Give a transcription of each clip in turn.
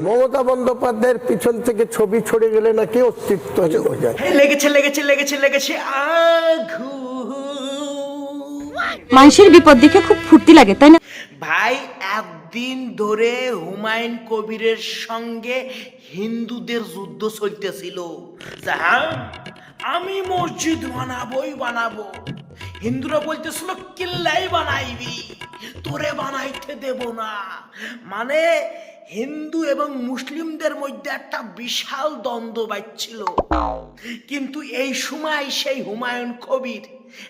মমতা বন্দ্যোপাধ্যায়ের পিছন থেকে ছবি ছড়ে গেলে নাকি অস্তিত্ব হয়ে যায়। লেগেছে লেগেছে লেগেছে লেগেছে আঘু। মানুষের বিপদ দেখে খুব ফুর্তি লাগে, তাই না? ভাই একদিন ধরে হুমায়ুন কবিরের সঙ্গে হিন্দুদের যুদ্ধ চলতেছিল। আমি মসজিদ বানাবোই বানাবো, হিন্দুরা বলতেছিল কিল্লাই বানাইবি, তোরে বানাইতে দেব না। মানে হিন্দু এবং মুসলিমদের মধ্যে একটা বিশাল দ্বন্দ্ব বাজছিল। কিন্তু এই সময় সেই হুমায়ুন কবির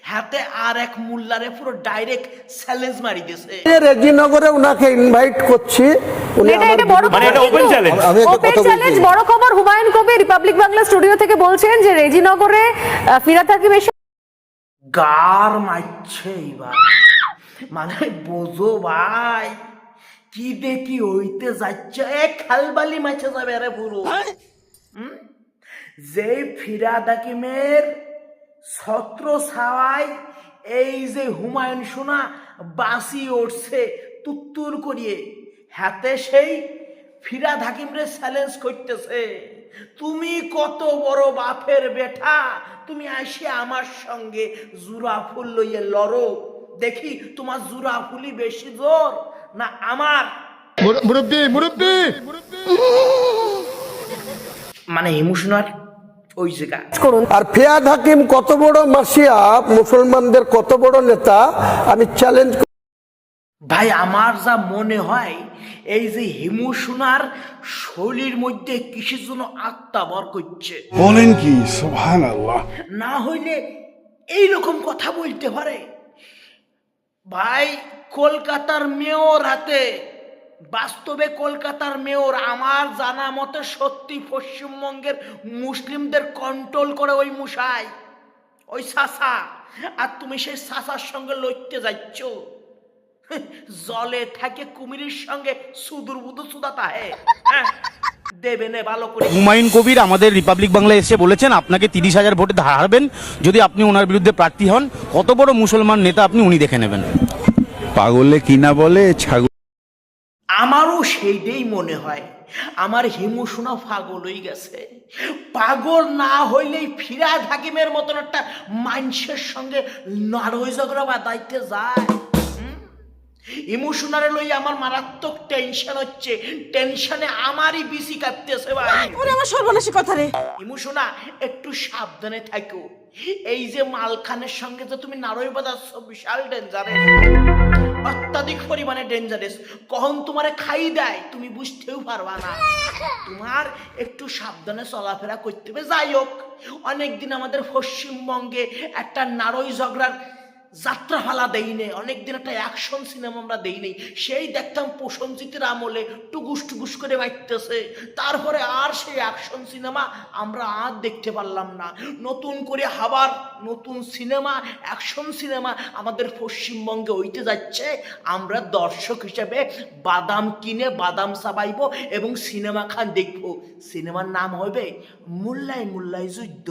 হাতে আর এক মোল্লারে পুরো ডাইরেক্ট চ্যালেঞ্জ মারি দিয়েছে। রেজিনগরে উনাকে ইনভাইট করছি, উনি মানে এটা ওপেন চ্যালেঞ্জ। ওপেন চ্যালেঞ্জ, বড় খবর। হুমায়ুন কবির রিপাবলিক বাংলা স্টুডিও থেকে বলছেন যে রেজিনগরে ফিরাদ হাকিম এসে গার মারছে এবার। মানে বোঝো ভাই কি দেখি হইতে যাচ্ছে, খালবালি মাছে যাবে আরে পুরো। যে ফিরাদ হাকিমের ছত্র ছাওয়ায় এই যে হুমায়ুন সোনা বাঁচি উঠছে তুত্তুর করিয়ে, হাতে সেই ফিরাদ হাকিমরে চ্যালেঞ্জ করতেছে, তুমি কত বড় বাপের বেটা, তুমি আসি আমার সঙ্গে জুরা ফুল লইয়ে লড়ো, দেখি তোমার জুরা ফুলি বেশি জোর না আমার। মুরব্বি মুরব্বি মানে ইমোশনাল ওই জায়গা করুন। আর ফিয়াদ হাকিম কত বড় মাসিয়া, মুসলমানদের কত বড় নেতা, আমি চ্যালেঞ্জ। ভাই আমার যা মনে হয় এই যে হিমুসোনার শৈলীর মধ্যে কিসের জন্য আত্মা বর করছে, বলেন কি সুবহানাল্লাহ। না হইলে এইরকম কথা বলতে পারে। ভাই কলকাতার মেয়র হাতে, বাস্তবে কলকাতার মেয়র আমার জানা মতে সত্যি পশ্চিমবঙ্গের মুসলিমদের কন্ট্রোল করে ওই মুসাই, ওই সাসা। আর তুমি সেই সাসার সঙ্গে লড়তে যাচ্ছ, জলে থাকে কুমিরের সঙ্গে সুদূর বুদু সুদাতা হে। দেবে নে ভালো করে। হুমায়ুন কবির আমাদের রিপাবলিক বাংলা এসে বলেছেন আপনাকে 30,000 ভোটে হারবেন যদি আপনি ওনার বিরুদ্ধে প্রার্থী হন। কত বড় মুসলমান নেতা আপনি, উনি দেখে নেবেন। পাগলে কিনা বলে ছাগল। আমারও সেইটাই মনে হয়, আমার হিমুসোনা পাগল হয়ে গেছে। পাগল না হইলেই ফিরাদ হাকিমের মতন একটা মানুষের সঙ্গে লড়াই ঝগড়া বাঁধাইতে যায়। ইমোশনালে লই আমার মারাত্মক টেনশন হচ্ছে, টেনশনে আমারই বিসি কাঁপতেছে ভাই। আমার সর্বনাশী কথা রে। ইমোশনা একটু সাবধানে থাকো, এই যে মালখানের সঙ্গে যে তুমি নারই বাজাচ্ছ বিশাল ডেঞ্জারেস, অত্যাধিক পরিমাণে ডেঞ্জারেস। কখন তোমারে খাই দেয় তুমি বুঝতেও পারবা না, তোমার একটু সাবধানে চলাফেরা করতে হবে। যাই হোক, অনেকদিন আমাদের পশ্চিমবঙ্গে একটা নারই ঝগড়ার যাত্রা ফালা দেই নেই, অনেকদিন একটা অ্যাকশন সিনেমা আমরা দেই নেই। সেই দেখতাম প্রসেনজিতের আমলে টুকুস টুকুস করে বাইতেছে, তারপরে আর সেই অ্যাকশন সিনেমা আমরা আর দেখতে পারলাম না। নতুন করে আবার নতুন সিনেমা, অ্যাকশন সিনেমা আমাদের পশ্চিমবঙ্গে হইতে যাচ্ছে। আমরা দর্শক হিসেবে বাদাম কিনে বাদাম চাবাইব এবং সিনেমা খান দেখব। সিনেমার নাম হবে মুল্লাই মুল্লাই যুদ্ধ।